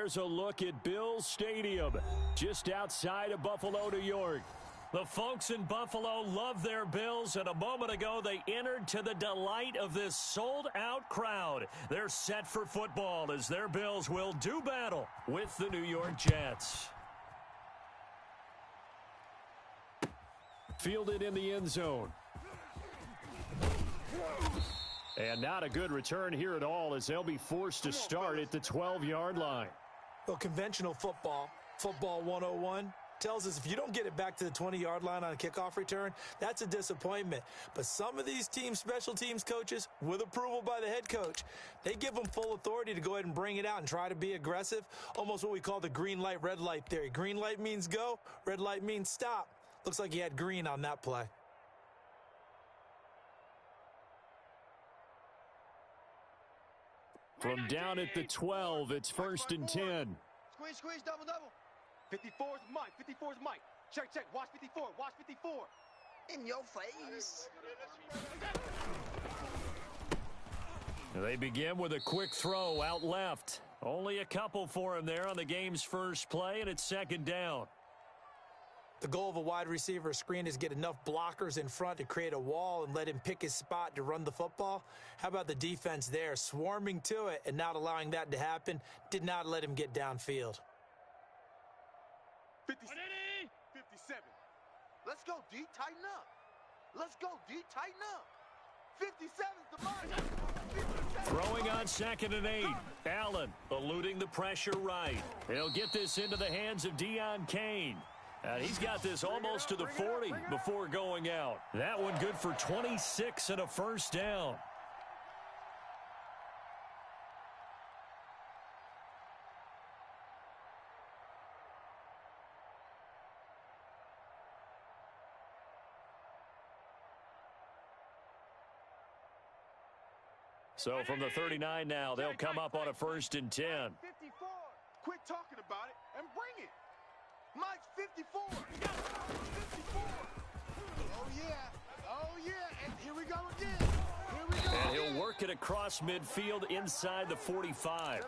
there's a look at Bills Stadium, just outside of Buffalo, New York. The folks in Buffalo love their Bills, and a moment ago they entered to the delight of this sold-out crowd. They're set for football as their Bills will do battle with the New York Jets. Fielded in the end zone. And not a good return here at all as they'll be forced to start at the 12-yard line. Well, conventional football 101, tells us if you don't get it back to the 20-yard line on a kickoff return, that's a disappointment. But some of these teams, special teams coaches, with approval by the head coach, they give them full authority to go ahead and bring it out and try to be aggressive, almost what we call the green light, red light theory. Green light means go, red light means stop. Looks like he had green on that play. From down at the 12, it's 1st and 10. Squeeze, double. 54's Mike, 54's Mike. Check, watch 54, watch 54. In your face. They begin with a quick throw out left. Only a couple for him there on the game's first play, and it's 2nd down. The goal of a wide receiver screen is get enough blockers in front to create a wall and let him pick his spot to run the football. How about the defense there, swarming to it and not allowing that to happen? Did not let him get downfield. 57. Let's go, D. Tighten up. Let's go, D. Tighten up. 57's the mark. Throwing on 2nd and 8. Allen eluding the pressure right. He'll get this into the hands of Deon Cain. And he's got this almost to the 40 before going out. That one good for 26 and a 1st down. So from the 39 now, they'll come up on a 1st and 10. 54. Quit talking about it and bring it. Mike's 54. 54. Oh, yeah. And here we go again. And he'll work it across midfield inside the 45.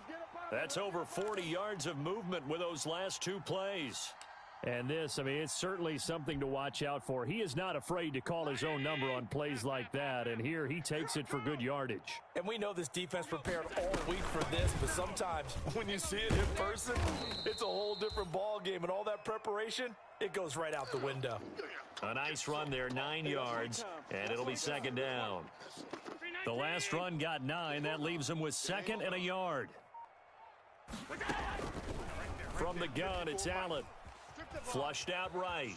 That's over 40 yards of movement with those last 2 plays. And this, it's certainly something to watch out for. He is not afraid to call his own number on plays like that, and here he takes it for good yardage. And we know this defense prepared all week for this, but sometimes when you see it in person, it's a whole different ball game, and all that preparation, it goes right out the window. A nice run there, 9 yards, and it'll be 2nd down. The last run got 9. That leaves him with 2nd and a yard. From the gun, it's Allen. Flushed out right.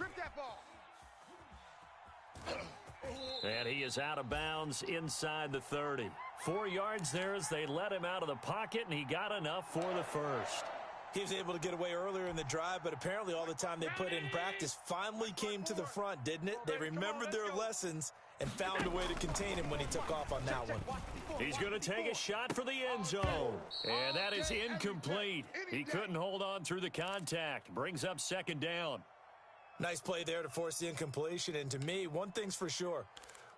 And he is out of bounds inside the 30. 4 yards there as they let him out of the pocket, and he got enough for the 1st. He was able to get away earlier in the drive, but apparently all the time they put in practice finally came to the front, didn't it? They remembered their lessons and found a way to contain him when he took off on that one. He's going to take a shot for the end zone. And that is incomplete. He couldn't hold on through the contact. Brings up 2nd down. Nice play there to force the incompletion. And to me, one thing's for sure.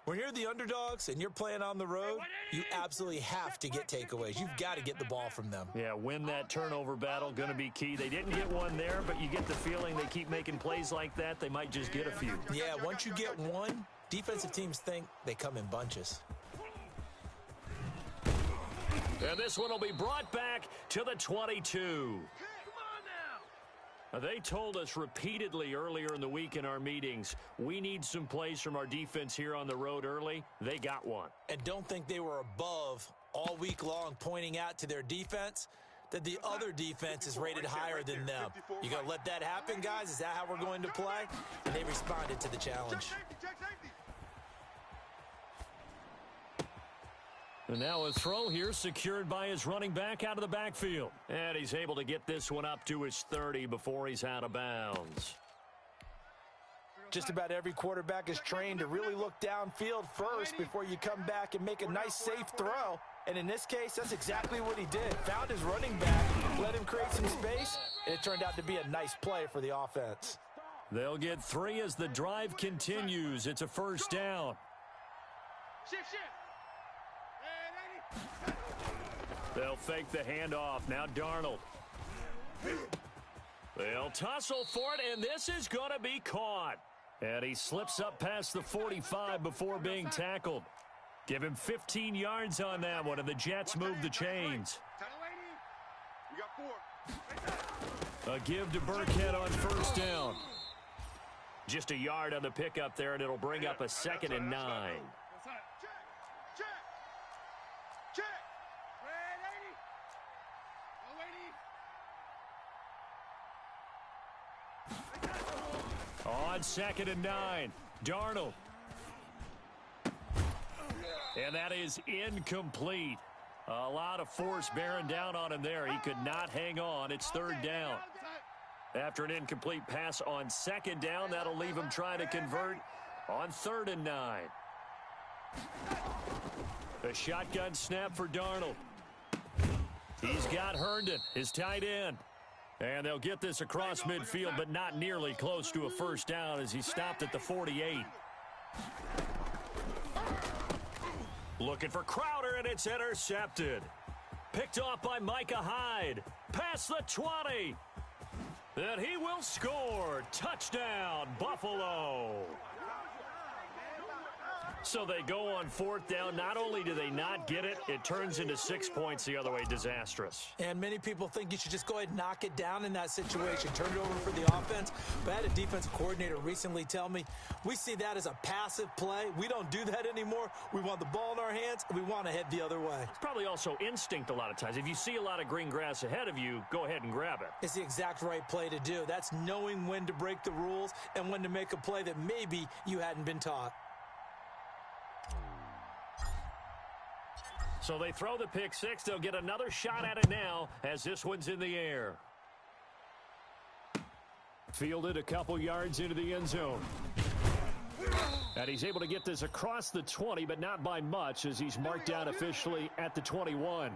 When you're the underdogs and you're playing on the road, you absolutely have to get takeaways. You've got to get the ball from them. Yeah, win that turnover battle, going to be key. They didn't get one there, but you get the feeling they keep making plays like that, they might just get a few. Yeah, once you get one, defensive teams think they come in bunches. And this one will be brought back to the 22. They told us repeatedly earlier in the week in our meetings, we need some plays from our defense here on the road early. They got one. And don't think they were above all week long pointing out to their defense that the other defense is rated higher than them. You going to let that happen, guys? Is that how we're going to play? And they responded to the challenge. And now a throw here secured by his running back out of the backfield. And he's able to get this one up to his 30 before he's out of bounds. Just about every quarterback is trained to really look downfield first before you come back and make a nice, safe throw. And in this case, that's exactly what he did. Found his running back, let him create some space, and it turned out to be a nice play for the offense. They'll get 3 as the drive continues. It's a 1st down. Shift. They'll fake the handoff. Now Darnold. tussle for it, and this is going to be caught. And he slips up past the 45 before being tackled. Give him 15 yards on that one, and the Jets move the chains. We got 4. A give to Burkhead on first down. Just a yard on the pickup there, and it'll bring up a 2nd and 9. Check. On 2nd and 9, Darnold. And that is incomplete. A lot of force bearing down on him there. He could not hang on. It's 3rd down. After an incomplete pass on 2nd down, that'll leave him trying to convert on 3rd and 9. A shotgun snap for Darnold. He's got Herndon, his tight end. And they'll get this across midfield, but not nearly close to a first down as he stopped at the 48. Looking for Crowder, and it's intercepted. Picked off by Micah Hyde. Past the 20. And he will score. Touchdown, Buffalo. So they go on 4th down. Not only do they not get it, it turns into 6 points the other way. Disastrous. And many people think you should just go ahead and knock it down in that situation. Turn it over for the offense. But I had a defensive coordinator recently tell me, we see that as a passive play. We don't do that anymore. We want the ball in our hands, and we want to head the other way. It's probably also instinct a lot of times. If you see a lot of green grass ahead of you, go ahead and grab it. It's the exact right play to do. That's knowing when to break the rules and when to make a play that maybe you hadn't been taught. So they throw the pick 6. They'll get another shot at it now as this one's in the air. Fielded a couple yards into the end zone. And he's able to get this across the 20, but not by much as he's marked down officially at the 21.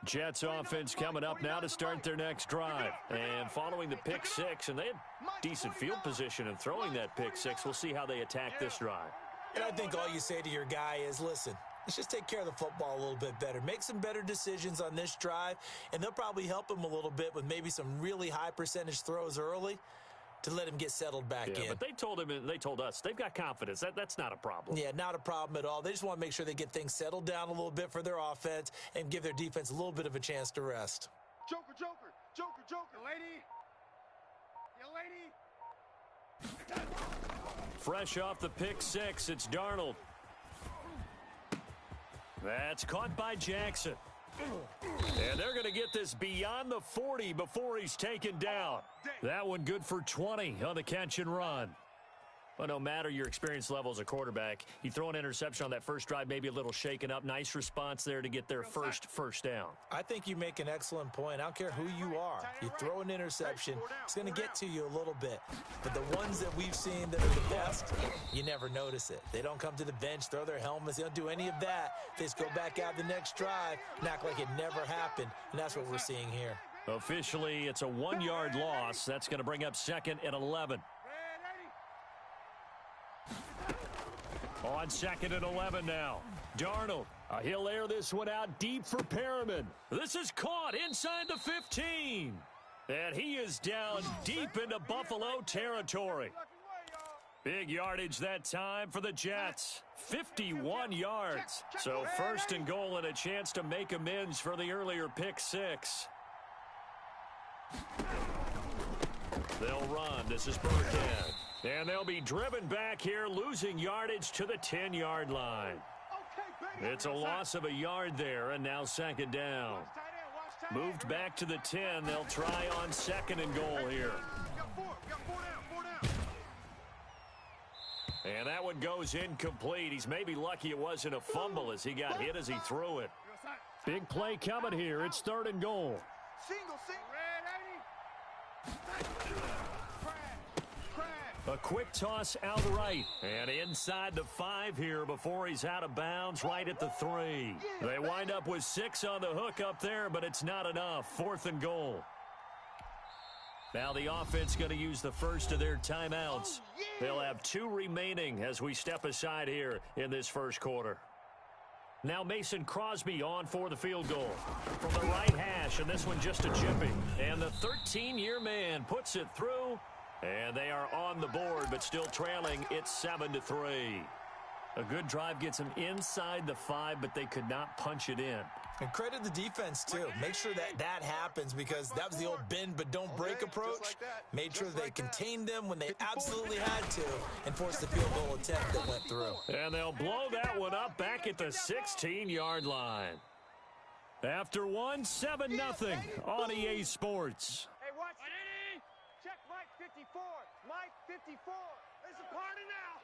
Jets offense coming up now to start their next drive. And following the pick 6, and they had decent field position in throwing that pick 6. We'll see how they attack this drive. And I think all you say to your guy is, listen, let's just take care of the football a little bit better. Make some better decisions on this drive, and they'll probably help him a little bit with maybe some really high percentage throws early to let him get settled back in. But they told us they've got confidence. That's not a problem. Yeah, not a problem at all. They just want to make sure they get things settled down a little bit for their offense and give their defense a little bit of a chance to rest. Joker. Lady. Fresh off the pick 6, it's Darnold. That's caught by Jackson. And they're going to get this beyond the 40 before he's taken down. That one good for 20 on the catch and run. Well, no matter your experience level as a quarterback, you throw an interception on that first drive, maybe a little shaken up. Nice response there to get their first down. I think you make an excellent point. I don't care who you are. You throw an interception, it's going to get to you a little bit. But the ones that we've seen that are the best, you never notice it. They don't come to the bench, throw their helmets. They don't do any of that. They just go back out the next drive and act like it never happened. And that's what we're seeing here. Officially, it's a 1-yard loss. That's going to bring up 2nd and 11. On 2nd and 11 now. Darnold. He'll air this one out deep for Perriman. This is caught inside the 15. And he is down deep into Buffalo territory. Big yardage that time for the Jets. 51 yards. So 1st and goal and a chance to make amends for the earlier pick 6. They'll run. This is Burkhead. And they'll be driven back here, losing yardage to the 10-yard line. It's a loss of a yard there, and now 2nd down. Moved back to the 10. They'll try on 2nd and goal here. And that one goes incomplete. He's maybe lucky it wasn't a fumble as he got hit as he threw it. Big play coming here. It's 3rd and goal. A quick toss out right. And inside the 5 here before he's out of bounds right at the 3. They wind up with 6 on the hook up there, but it's not enough. 4th and goal. Now the offense going to use the first of their timeouts. They'll have 2 remaining as we step aside here in this first quarter. Now Mason Crosby on for the field goal from the right hash, and this one just a chipping. And the 13-year man puts it through, and they are on the board, but still trailing. It's 7-3. A good drive gets them inside the 5, but they could not punch it in. And credit the defense, too. Make sure that happens, because that was the old bend but don't break approach. Made sure they contained them when they absolutely had to and forced the field goal attempt that went through. And they'll blow that one up back at the 16-yard line. After 7-0 on EA Sports. Hey, watch. Check Mike 54. Mike 54. There's a party now.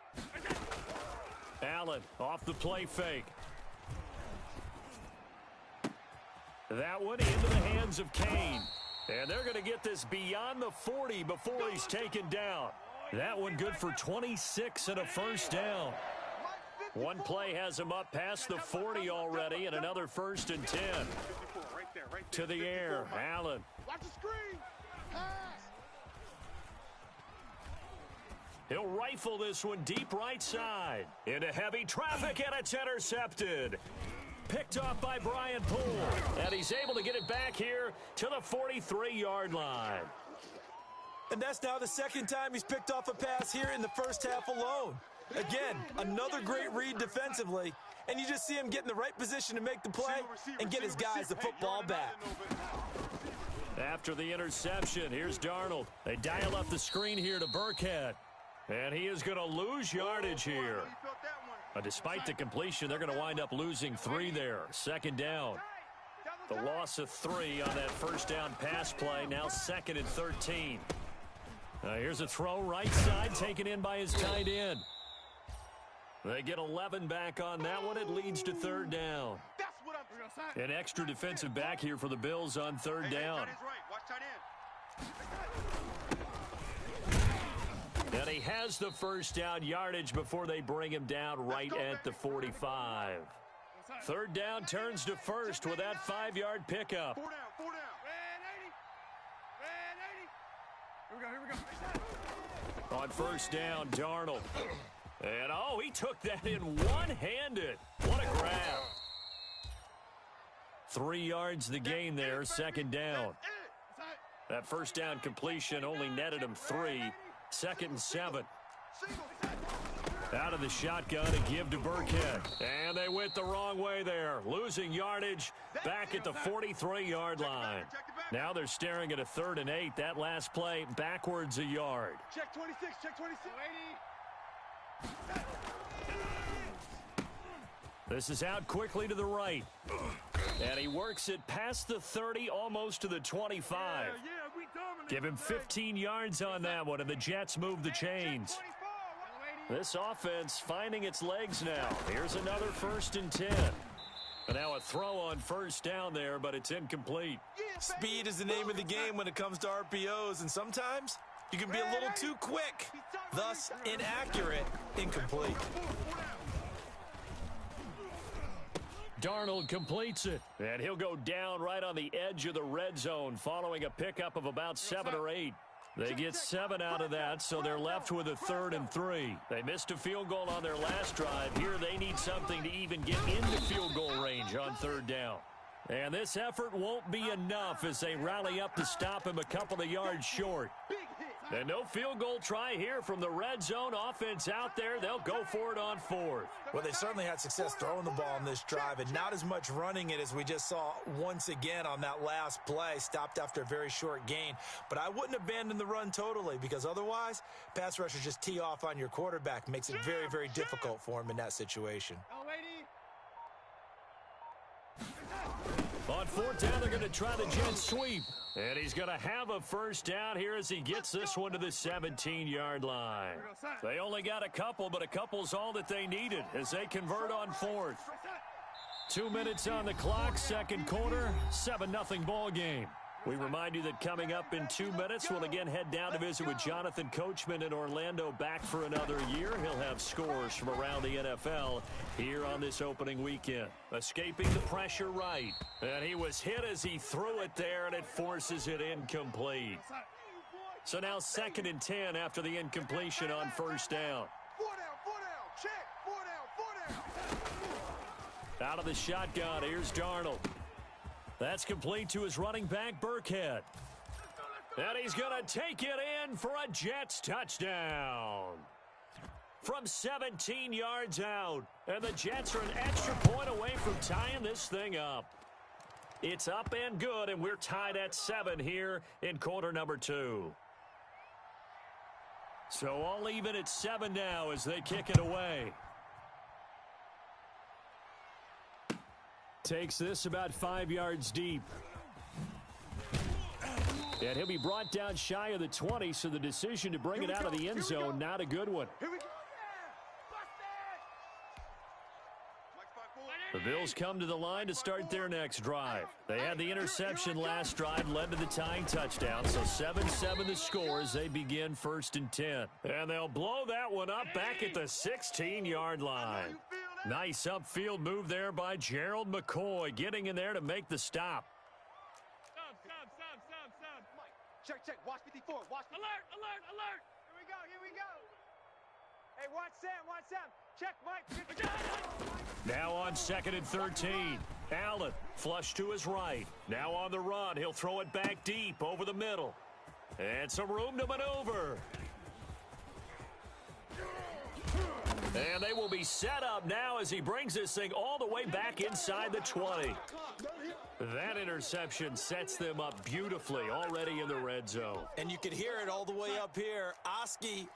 Allen off the play fake. That one into the hands of Kane. And they're going to get this beyond the 40 before he's taken down. That one good for 26 and a first down. One play has him up past the 40 already, and another 1st and 10. To the air, Allen. Watch the screen. He'll rifle this one deep right side. Into heavy traffic, and it's intercepted. Picked off by Brian Poole, and he's able to get it back here to the 43-yard line. And that's now the second time he's picked off a pass here in the first half alone. Again, another great read defensively, and you just see him get in the right position to make the play and get his guys the football back. After the interception, here's Darnold. They dial up the screen here to Burkhead, and he is going to lose yardage here. Despite the completion, they're going to wind up losing 3 there. Second down. The loss of 3 on that first down pass play. Now 2nd and 13. Here's a throw right side taken in by his tight end. They get 11 back on that one. It leads to 3rd down. An extra defensive back here for the Bills on 3rd down. And he has the first down yardage before they bring him down right at the 45. 3rd down turns to 1st with that 5-yard pickup. 4 down. Here we go. On 1st down, Darnold. And, he took that in one-handed. What a grab. 3 yards the gain there, 2nd down. That first down completion only netted him 3. 2nd and 7. Out of the shotgun to give to Burkhead. And they went the wrong way there. Losing yardage back at the 43-yard line. Now they're staring at a 3rd and 8. That last play backwards a yard. Check 26. Check 26. This is out quickly to the right. And he works it past the 30, almost to the 25. Give him 15 yards on that one, and the Jets move the chains. This offense finding its legs now. Here's another 1st and 10. And now a throw on 1st down there, but it's incomplete. Speed is the name of the game when it comes to RPOs, and sometimes you can be a little too quick, thus inaccurate, incomplete. Darnold completes it, and he'll go down right on the edge of the red zone following a pickup of about 7 or 8. They get 7 out of that, so they're left with a 3rd and 3. They missed a field goal on their last drive. Here they need something to even get into field goal range on 3rd down. And this effort won't be enough as they rally up to stop him a couple of yards short. And no field goal try here from the red zone offense out there. They'll go for it on 4th. Well, they certainly had success throwing the ball in this drive, and not as much running it as we just saw once again on that last play. Stopped after a very short gain. But I wouldn't abandon the run totally, because otherwise, pass rushers just tee off on your quarterback. Makes it very, very difficult for him in that situation. On 4th down, they're going to try the jet sweep. And he's going to have a first down here as he gets this one to the 17-yard line. They only got a couple, but a couple's all that they needed as they convert on 4th. 2 minutes on the clock, second quarter, 7-0 ball game. We remind you that coming up in 2 minutes, we'll again head down to visit with Jonathan Coachman in Orlando, back for another year. He'll have scores from around the NFL here on this opening weekend. Escaping the pressure right. And he was hit as he threw it there, and it forces it incomplete. So now 2nd and 10 after the incompletion on first down. 4 down, check. 4 down. Out of the shotgun, here's Darnold. That's complete to his running back, Burkhead. And he's going to take it in for a Jets touchdown. From 17 yards out. And the Jets are an extra point away from tying this thing up. It's up and good, and we're tied at 7 here in quarter number 2. So all even at 7 now as they kick it away. Takes this about 5 yards deep. And he'll be brought down shy of the 20, so the decision to bring it out of the end zone, not a good one. The Bills come to the line to start their next drive. They had the interception last drive, led to the tying touchdown. So 7-7 the score as they begin 1st and 10. And they'll blow that one up back at the 16-yard line. Nice upfield move there by Gerald McCoy, getting in there to make the stop. Check. Watch 54. Watch. Alert. Here we go. Hey, watch Sam. Check, Mike. Now on 2nd and 13. Allen flush to his right. Now on the run. He'll throw it back deep over the middle. And some room to maneuver. And they will be set up now as he brings this thing all the way back inside the 20. That interception sets them up beautifully already in the red zone. And you can hear it all the way up here. Oski,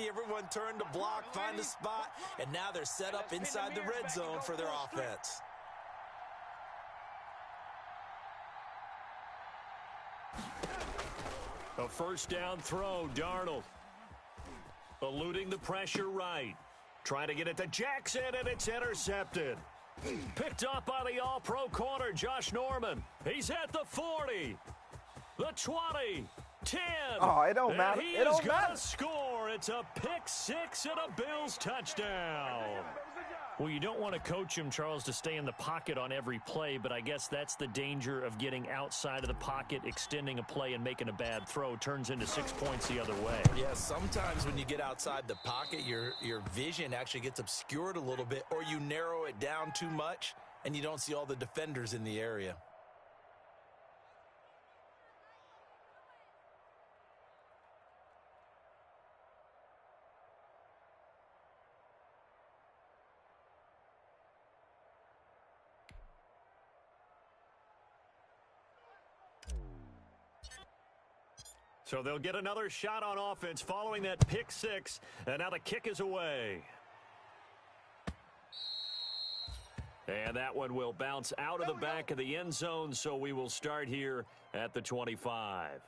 everyone turned to block, find the spot, and now they're set up inside the red zone for their offense. A first down throw, Darnold. Eluding the pressure right. Trying to get it to Jackson, and it's intercepted. Picked up by the all-pro corner, Josh Norman. He's at the 40, the 20, 10. Oh, it don't matter. He is going to score. It's a pick six and a Bills touchdown. Well, you don't want to coach him, Charles, to stay in the pocket on every play, but I guess that's the danger of getting outside of the pocket, extending a play, and making a bad throw. Turns into 6 points the other way. Yeah, sometimes when you get outside the pocket, your vision actually gets obscured a little bit, or you narrow it down too much, and you don't see all the defenders in the area. So they'll get another shot on offense following that pick six, and now the kick is away. And that one will bounce out of the back of the end zone, so we will start here at the 25.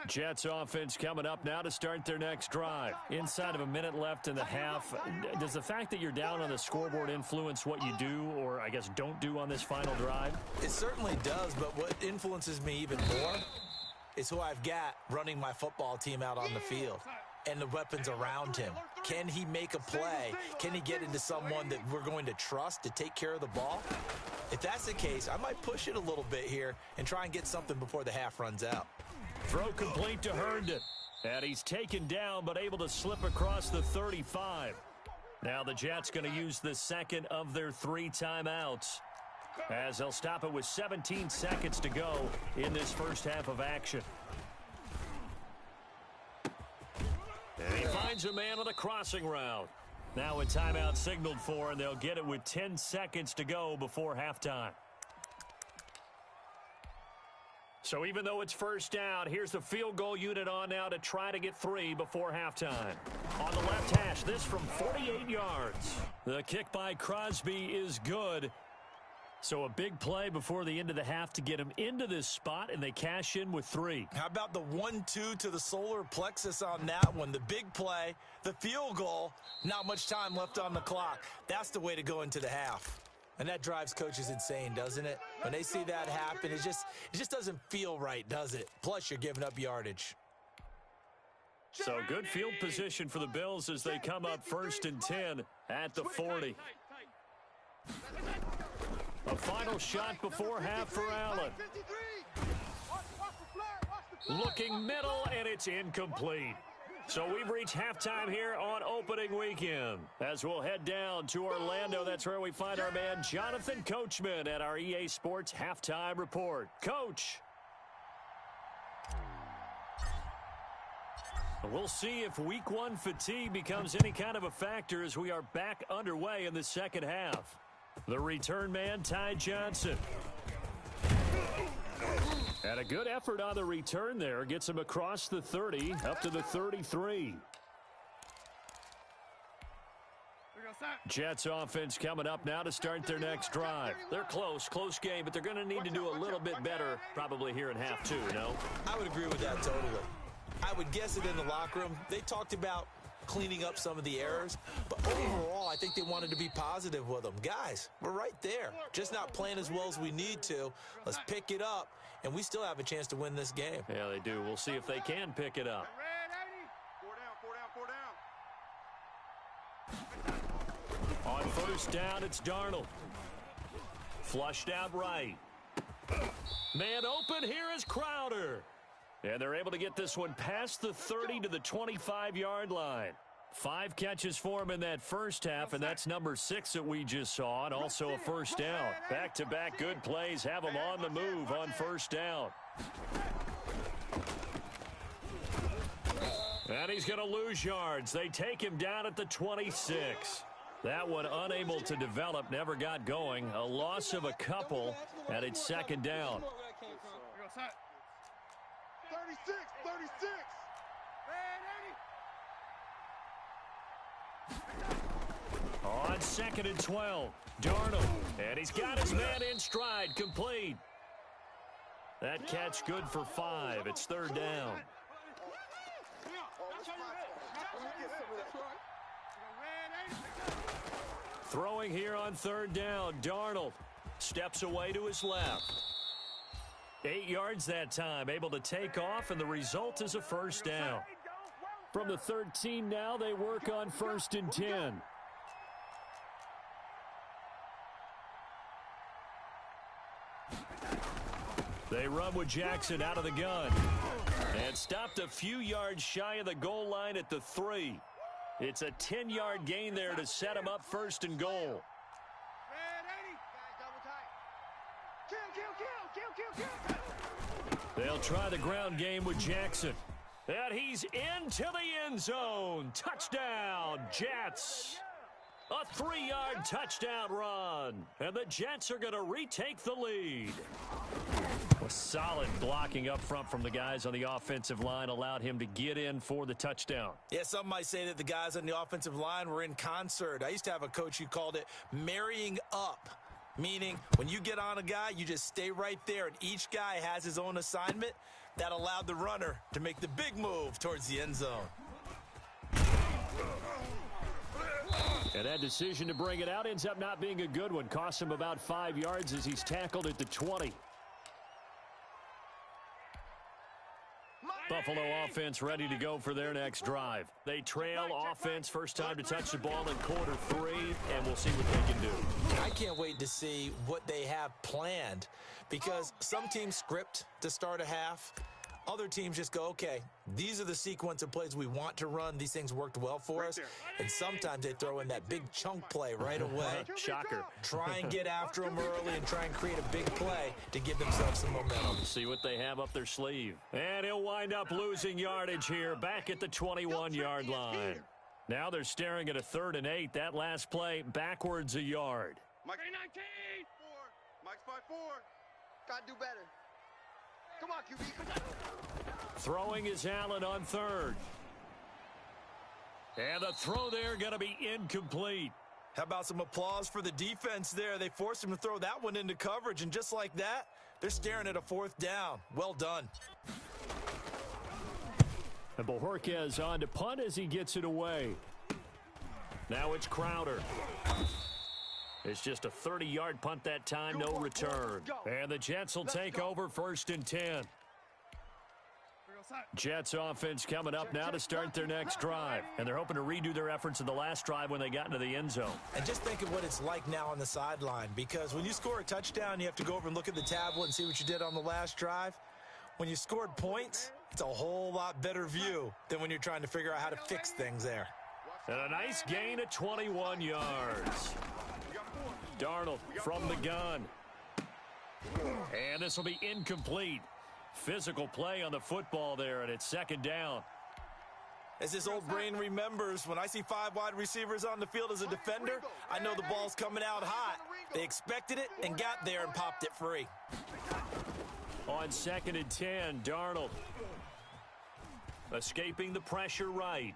Jets offense coming up now to start their next drive. Inside of a minute left in the half. Does the fact that you're down on the scoreboard influence what you do, or I guess don't do on this final drive? It certainly does, but what influences me even more is who I've got running my football team out on the field and the weapons around him. Can he make a play? Can he get into someone that we're going to trust to take care of the ball? If that's the case, I might push it a little bit here and try and get something before the half runs out. Throw complete to Herndon. And he's taken down but able to slip across the 35. Now the Jets going to use the second of their 3 timeouts, as they'll stop it with 17 seconds to go in this first half of action. And he finds a man on the crossing route. Now a timeout signaled for, and they'll get it with 10 seconds to go before halftime. So even though it's first down, here's the field goal unit on now to try to get 3 before halftime. On the left hash, this from 48 yards. The kick by Crosby is good. So a big play before the end of the half to get him into this spot, and they cash in with 3. How about the 1-2 to the solar plexus on that one? The big play, the field goal, not much time left on the clock. That's the way to go into the half. And that drives coaches insane, doesn't it? When they see that happen, it just doesn't feel right, does it? Plus, you're giving up yardage. So good field position for the Bills as they come up 1st and 10 at the 40. A final shot before half for Allen. Looking middle, and it's incomplete. So we've reached halftime here on opening weekend. As we'll head down to Orlando, that's where we find our man Jonathan Coachman at our EA Sports Halftime Report. Coach. We'll see if week one fatigue becomes any kind of a factor as we are back underway in the second half. The return man, Ty Johnson. And a good effort on the return there. Gets him across the 30, up to the 33. Jets offense coming up now to start their next drive. They're close game, but they're going to need to do a little bit better probably here in half two, no? I would agree with that totally. I would guess it in the locker room. They talked about cleaning up some of the errors, but overall, I think they wanted to be positive with them. Guys, we're right there. Just not playing as well as we need to. Let's pick it up, and we still have a chance to win this game. Yeah, they do. We'll see if they can pick it up. 4 down. On first down, it's Darnold. Flushed out right. Man open, here is Crowder. And they're able to get this one past the 30 to the 25-yard line. 5 catches for him in that first half, and that's number 6 that we just saw, and also a first down. Back-to-back good plays have him on the move on first down. And he's going to lose yards. They take him down at the 26. That one unable to develop, never got going. A loss of a couple, and it's second down. 36. On 2nd and 12, Darnold. And he's got his man in stride, complete. That catch good for 5. It's third down. Throwing here on third down, Darnold steps away to his left. 8 yards that time, able to take off, and the result is a first down. From the 13 now, they work on 1st and 10. They run with Jackson out of the gun. And stopped a few yards shy of the goal line at the 3. It's a 10-yard gain there to set him up 1st and goal. They'll try the ground game with Jackson. And he's into the end zone. Touchdown, Jets. A 3-yard touchdown run. And the Jets are going to retake the lead. A solid blocking up front from the guys on the offensive line allowed him to get in for the touchdown. Yeah, some might say that the guys on the offensive line were in concert. I used to have a coach who called it marrying up. Meaning, when you get on a guy, you just stay right there, and each guy has his own assignment. That allowed the runner to make the big move towards the end zone. And that decision to bring it out ends up not being a good one. Costs him about 5 yards as he's tackled at the 20. Buffalo offense ready to go for their next drive. They trail offense, first time to touch the ball in quarter 3, and we'll see what they can do. I can't wait to see what they have planned, because some teams script to start a half. Other teams just go, okay, these are the sequence of plays we want to run. These things worked well for us. And sometimes they throw in that big chunk play right away. Shocker. Try and get after them early and try and create a big play to give themselves some momentum. See what they have up their sleeve. And he'll wind up losing yardage here back at the 21-yard line. Now they're staring at a 3rd and 8. That last play backwards a yard. Mike 19. Mike's 5-4. Gotta do better. Come on, QB, come on. Throwing is Allen on 3rd. And the throw there going to be incomplete. How about some applause for the defense there? They forced him to throw that one into coverage, and just like that, they're staring at a 4th down. Well done. And Bojorquez on to punt as he gets it away. Now it's Crowder. It's just a 30-yard punt that time, no return. And the Jets will take over 1st and 10. Jets offense coming up now to start their next drive. And they're hoping to redo their efforts in the last drive when they got into the end zone. And just think of what it's like now on the sideline, because when you score a touchdown, you have to go over and look at the tablet and see what you did on the last drive. When you scored points, it's a whole lot better view than when you're trying to figure out how to fix things there. And a nice gain of 21 yards. Darnold from the gun. And this will be incomplete. Physical play on the football there, and it's second down. As this old brain remembers, when I see 5 wide receivers on the field as a defender, I know the ball's coming out hot. They expected it and got there and popped it free. On 2nd and 10, Darnold escaping the pressure right.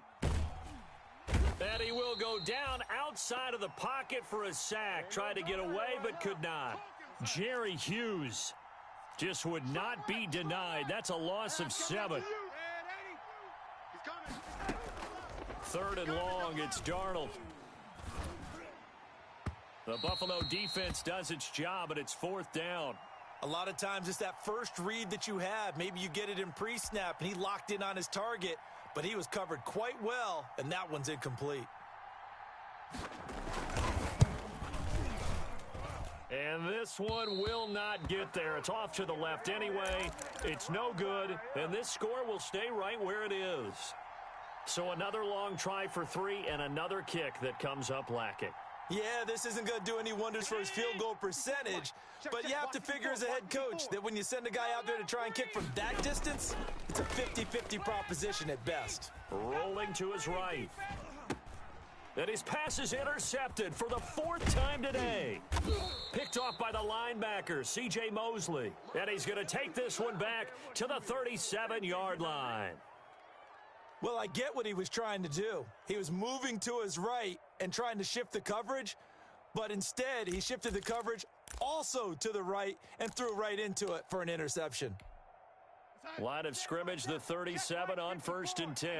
And he will go down outside of the pocket for a sack. Tried to get away but could not. Jerry Hughes just would not be denied. That's a loss of 7. 3rd and long, it's Darnold. The Buffalo defense does its job, and it's 4th down. A lot of times it's that first read that you have. Maybe you get it in pre-snap, and he locked in on his target, but he was covered quite well, and that one's incomplete. And this one will not get there. It's off to the left anyway. It's no good, and this score will stay right where it is. So another long try for 3 and another kick that comes up lacking. Yeah, this isn't going to do any wonders for his field goal percentage, but you have to figure as a head coach that when you send a guy out there to try and kick from that distance, it's a 50-50 proposition at best. Rolling to his right. And his pass is intercepted for the 4th time today. Picked off by the linebacker, C.J. Mosley. And he's going to take this one back to the 37-yard line. Well, I get what he was trying to do. He was moving to his right and trying to shift the coverage, but instead he shifted the coverage also to the right and threw right into it for an interception. Line of scrimmage, the 37 on 1st and 10.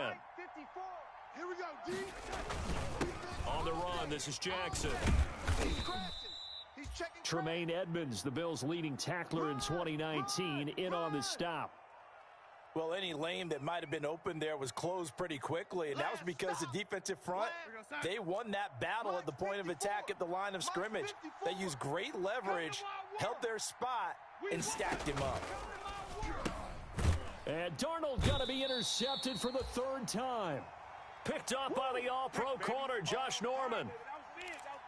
Here we go, D. On the run, this is Jackson. He's checking. Tremaine Edmonds, the Bills' leading tackler in 2019, in on the stop. Well, any lane that might have been open there was closed pretty quickly, and that was because the defensive front, they won that battle at the point of attack at the line of scrimmage. They used great leverage, held their spot, and stacked him up. And Darnold going to be intercepted for the 3rd time. Picked up by the all-pro corner, Josh Norman.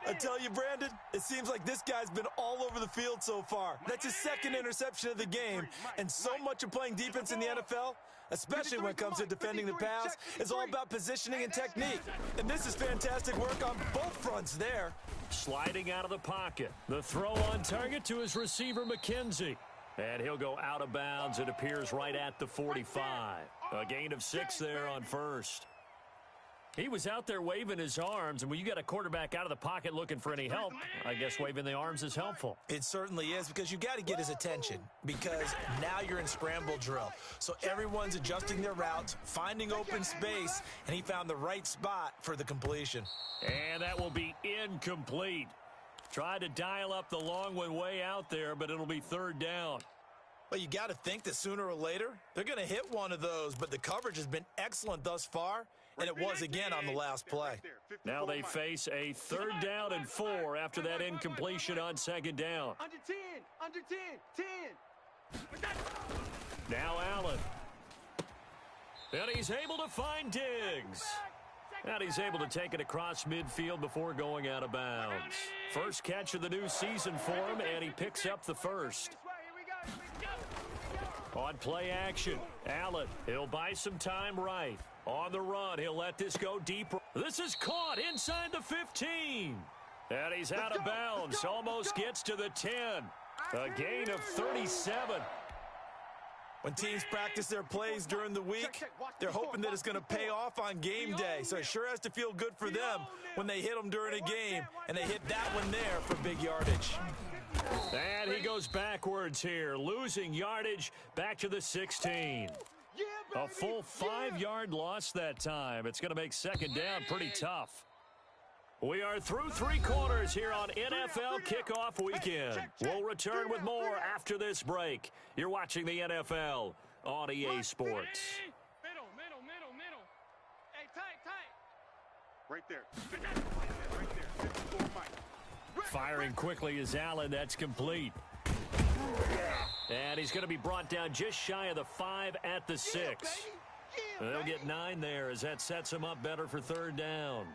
I tell you, Brandon, it seems like this guy's been all over the field so far. That's his 2nd interception of the game, and so much of playing defense in the NFL, especially when it comes to defending the pass, is all about positioning and technique. And this is fantastic work on both fronts there. Sliding out of the pocket. The throw on target to his receiver, McKenzie. And he'll go out of bounds. It appears right at the 45. A gain of 6 there on 1st. He was out there waving his arms, and when you got a quarterback out of the pocket looking for any help, I guess waving the arms is helpful. It certainly is, because you got to get his attention, because now you're in scramble drill. So everyone's adjusting their routes, finding open space, and he found the right spot for the completion. And that will be incomplete. Tried to dial up the long one way out there, but it'll be 3rd down. Well, you got to think that sooner or later, they're going to hit one of those, but the coverage has been excellent thus far, and it was again on the last play. Now they face a 3rd down and 4 after that incompletion on 2nd down. Under 10, 10. Now Allen. And he's able to find Diggs. And he's able to take it across midfield before going out of bounds. First catch of the new season for him, and he picks up the 1st. On play action, Allen, he'll buy some time right. On the run, he'll let this go deep. This is caught inside the 15. And he's out of bounds, almost gets to the 10. A gain of 37. When teams practice their plays during the week, they're hoping that it's going to pay off on game day. So it sure has to feel good for them when they hit them during a game, and they hit that one there for big yardage. And he goes backwards here, losing yardage back to the 16. A full 5-yard loss that time. It's going to make 2nd down pretty tough. We are through 3 quarters here on NFL Kickoff Weekend. We'll return with more after this break. You're watching the NFL on EA Sports. Middle. Hey, tight. Right there. Right there. 54, Mike. Firing quickly is Allen. That's complete. And he's going to be brought down just shy of the 5 at the 6. They'll get 9 there as that sets him up better for third down.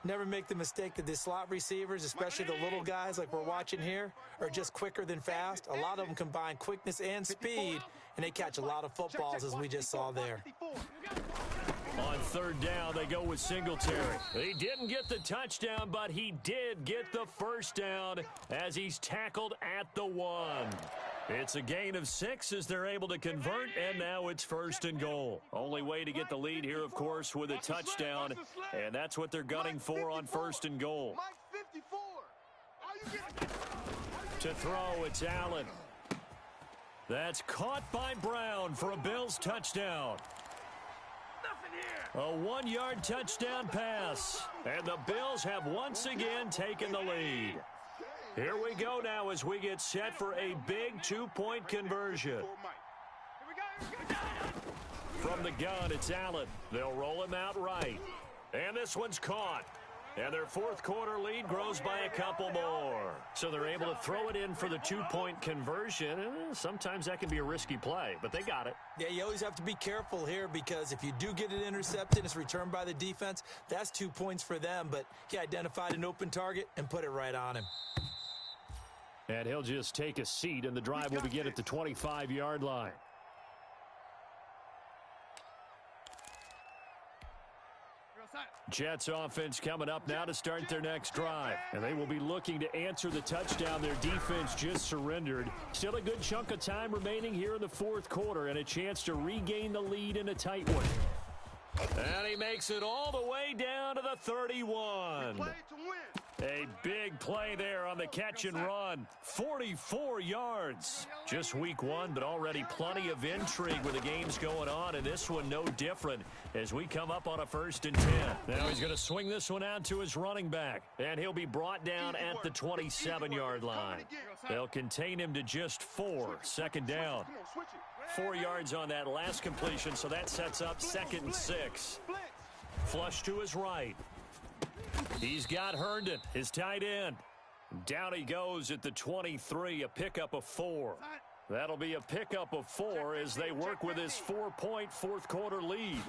Never make the mistake that the slot receivers, especially the little guys like we're watching here, are just quicker than fast. A lot of them combine quickness and speed, and they catch a lot of footballs, as we just saw there. On third down, they go with Singletary. He didn't get the touchdown, but he did get the first down as he's tackled at the 1. It's a gain of 6 as they're able to convert, and now it's first and goal. Only way to get the lead here, of course, with a touchdown, and that's what they're gunning for on first and goal. To throw, it's Allen. That's caught by Brown for a Bills touchdown. A 1-yard touchdown pass, and the Bills have once again taken the lead. Here we go now as we get set for a big 2-point conversion. From the gun, it's Allen. They'll roll him out right. And this one's caught. And their fourth quarter lead grows by a couple more. So they're able to throw it in for the 2-point conversion. Sometimes that can be a risky play, but they got it. Yeah, you always have to be careful here because if you do get it intercepted, it's returned by the defense. That's 2 points for them, but he identified an open target and put it right on him. And he'll just take a seat, and the drive will begin at the 25-yard line. Jets offense coming up now to start their next drive. And they will be looking to answer the touchdown their defense just surrendered. Still a good chunk of time remaining here in the fourth quarter and a chance to regain the lead in a tight one. And he makes it all the way down to the 31. A big play there on the catch and run. 44 yards. Just week 1, but already plenty of intrigue with the games going on, and this one no different as we come up on a 1st and 10. Now he's going to swing this one out to his running back, and he'll be brought down at the 27-yard line. They'll contain him to just 4, second down. 4 yards on that last completion, so that sets up 2nd and 6. Flush to his right. He's got Herndon, his tight end. Down he goes at the 23, a pickup of 4. That'll be a pickup of 4 as they work with his 4-point fourth quarter lead.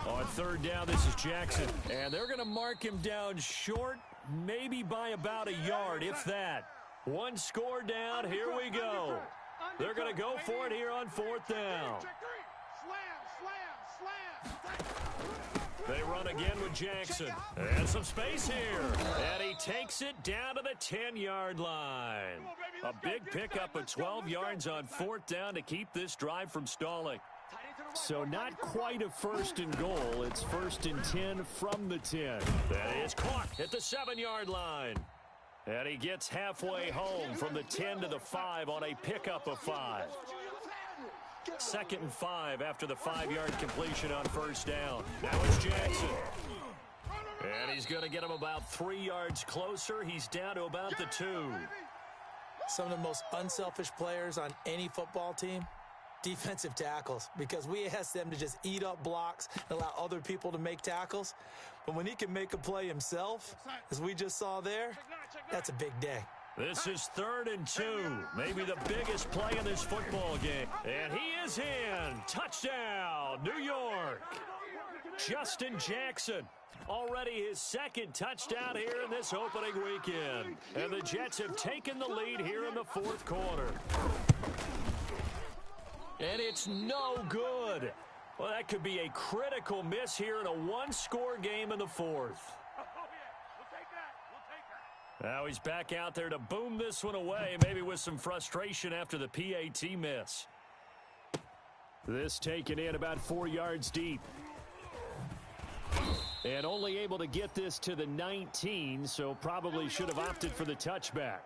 On third down, this is Jackson, and they're going to mark him down short, maybe by about a yard, if that. One score down, here we go. They're going to go for it here on 4th down. They run again with Jackson. And some space here. And he takes it down to the 10-yard line. A big pickup of 12 yards on 4th down to keep this drive from stalling. So not quite a 1st and goal. It's 1st and 10 from the 10. That is caught at the 7-yard line. And he gets halfway home from the 10 to the 5 on a pickup of 5. 2nd and 5 after the 5-yard completion on 1st down. Now it's Jackson. And he's going to get him about 3 yards closer. He's down to about the 2. Some of the most unselfish players on any football team, defensive tackles, because we ask them to just eat up blocks and allow other people to make tackles. But when he can make a play himself, as we just saw there, that's a big day. This is 3rd and 2, maybe the biggest play in this football game. And he is in. Touchdown, New York. Justin Jackson, already his 2nd touchdown here in this opening weekend. And the Jets have taken the lead here in the 4th quarter. And it's no good. Well, that could be a critical miss here in a 1-score game in the 4th. Now he's back out there to boom this one away, maybe with some frustration after the PAT miss. This taken in about 4 yards deep. And only able to get this to the 19, so probably should have opted for the touchback.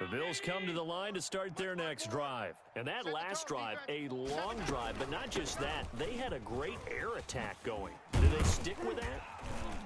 The Bills come to the line to start their next drive. And that last drive, a long drive, but not just that. They had a great air attack going. Do they stick with that?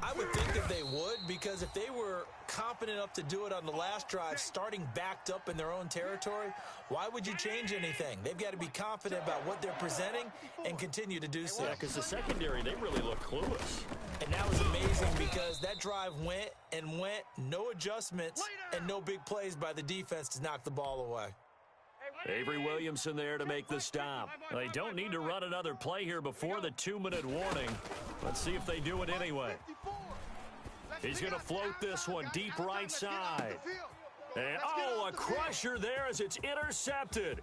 I would think that they would, because if they were confident enough to do it on the last drive, starting backed up in their own territory, why would you change anything? They've got to be confident about what they're presenting and continue to do so. Yeah, because the secondary, they really look clueless. And that was amazing because that drive went and went, no adjustments, and no big plays by the defense to knock the ball away. Avery Williamson there to make the stop. They don't need to run another play here before the 2-minute warning. Let's see if they do it anyway. He's going to float this one deep right side. And, oh, a crusher there as it's intercepted.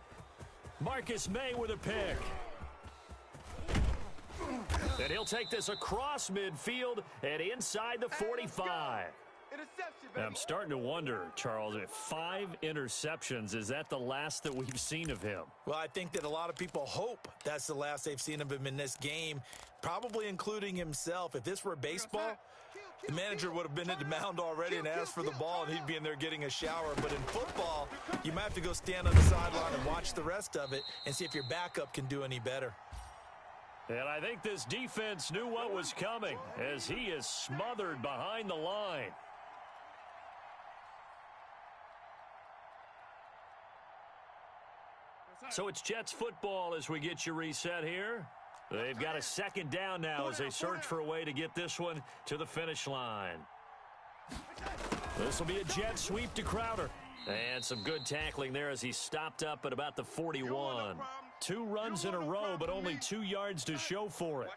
Marcus May with a pick. And he'll take this across midfield and inside the 45. I'm starting to wonder, Charles, if 5 interceptions, is that the last that we've seen of him? Well, I think that a lot of people hope that's the last they've seen of him in this game, probably including himself. If this were baseball, the manager would have been at the mound already and asked for the ball, and he'd be in there getting a shower. But in football, you might have to go stand on the sideline and watch the rest of it and see if your backup can do any better. And I think this defense knew what was coming as he is smothered behind the line. So it's Jets football as we get you reset here. They've got a second down now as they search for a way to get this one to the finish line. This will be a jet sweep to Crowder. And some good tackling there as he stopped up at about the 41. 2 runs in a row, but only 2 yards to show for it.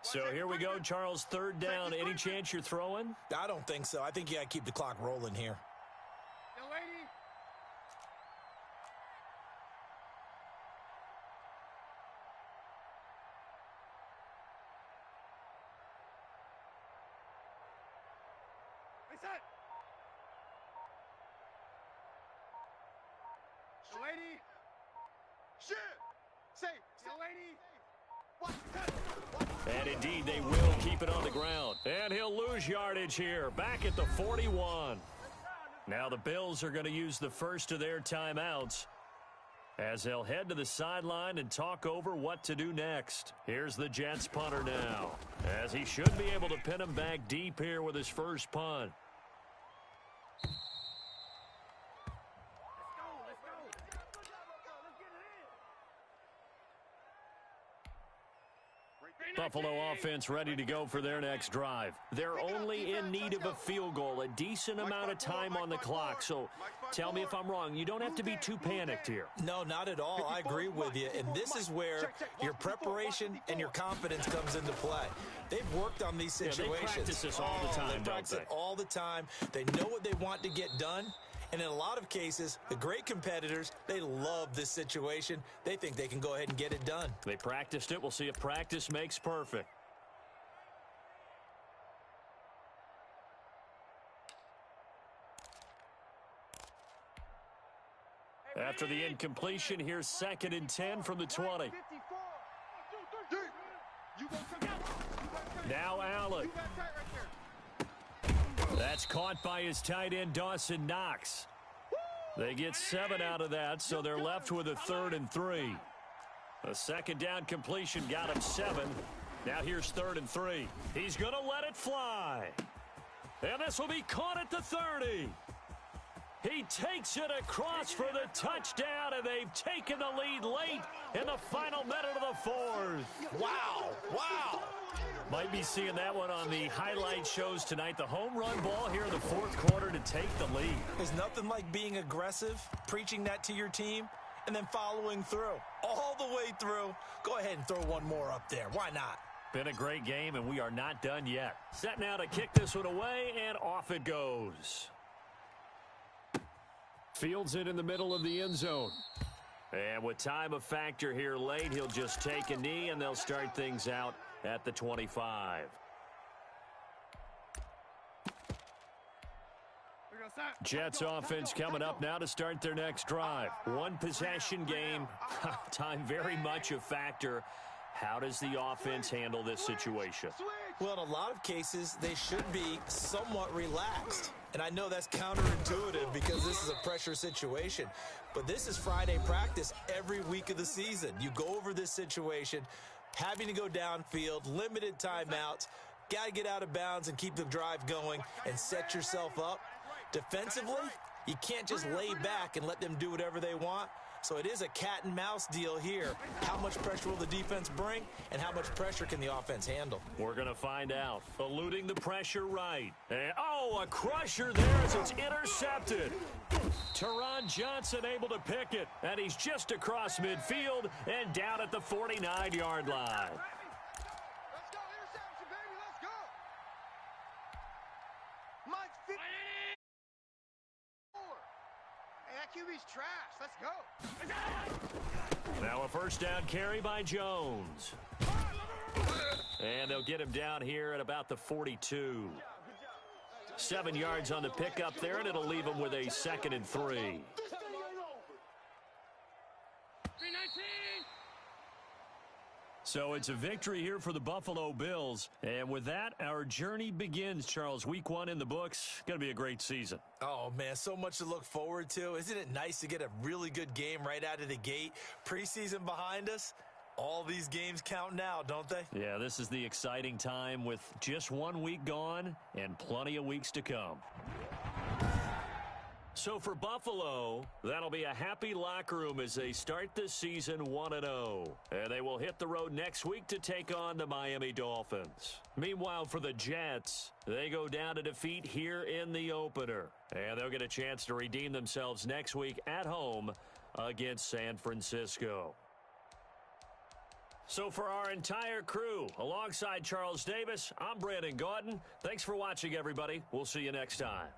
So here we go, Charles, 3rd down. Any chance you're throwing? I don't think so. I think you got to keep the clock rolling here. And indeed, they will keep it on the ground. And he'll lose yardage here, back at the 41. Now the Bills are going to use the first of their timeouts as they'll head to the sideline and talk over what to do next. Here's the Jets punter now, as he should be able to pin him back deep here with his first punt. Buffalo offense ready to go for their next drive. They're only in need of a field goal, a decent amount of time on the clock. So tell me if I'm wrong. You don't have to be too panicked here. No, not at all. I agree with you. And this is where your preparation and your confidence comes into play. They've worked on these situations. Yeah, they practice this all the time, they practice it all the time. They know what they want to get done. And in a lot of cases, the great competitors, they love this situation. They think they can go ahead and get it done. They practiced it. We'll see if practice makes perfect. After the incompletion, here's 2nd and 10 from the 20. Now Allen. That's caught by his tight end, Dawson Knox. They get 7 out of that, so they're left with a 3rd and 3. A 2nd down completion got him 7. Now here's 3rd and 3. He's going to let it fly. And this will be caught at the 30. He takes it across for the touchdown, and they've taken the lead late in the final minute of the 4th. Wow, wow. Might be seeing that one on the highlight shows tonight. The home run ball here in the 4th quarter to take the lead. There's nothing like being aggressive, preaching that to your team, and then following through. All the way through. Go ahead and throw one more up there. Why not? Been a great game, and we are not done yet. Set now to kick this one away, and off it goes. Fields it in the middle of the end zone. And with time a factor here late, he'll just take a knee, and they'll start things out at the 25. Jets offense coming up now to start their next drive. One possession game. Time very much a factor. How does the offense handle this situation? Well, in a lot of cases, they should be somewhat relaxed. And I know that's counterintuitive because this is a pressure situation. But this is Friday practice every week of the season. You go over this situation, having to go downfield, limited timeouts, got to get out of bounds and keep the drive going and set yourself up. Defensively, you can't just lay back and let them do whatever they want. So it is a cat and mouse deal here. How much pressure will the defense bring, and how much pressure can the offense handle? We're going to find out. Eluding the pressure right. And, a crusher there as it's intercepted. Teron Johnson able to pick it, and he's just across midfield and down at the 49-yard line. Let's go, interception, baby, let's go. Mike's 54. Hey, that QB's trash. Let's go. Now a first down carry by Jones. And they'll get him down here at about the 42. 7 yards on the pickup there, and it'll leave him with a 2nd and 3. So it's a victory here for the Buffalo Bills. And with that, our journey begins, Charles. Week 1 in the books. Going to be a great season. Oh, man, so much to look forward to. Isn't it nice to get a really good game right out of the gate? Preseason behind us. All these games count now, don't they? Yeah, this is the exciting time with just 1 week gone and plenty of weeks to come. So for Buffalo, that'll be a happy locker room as they start this season 1-0. And they will hit the road next week to take on the Miami Dolphins. Meanwhile, for the Jets, they go down to defeat here in the opener. And they'll get a chance to redeem themselves next week at home against San Francisco. So for our entire crew, alongside Charles Davis, I'm Brandon Gaudin. Thanks for watching, everybody. We'll see you next time.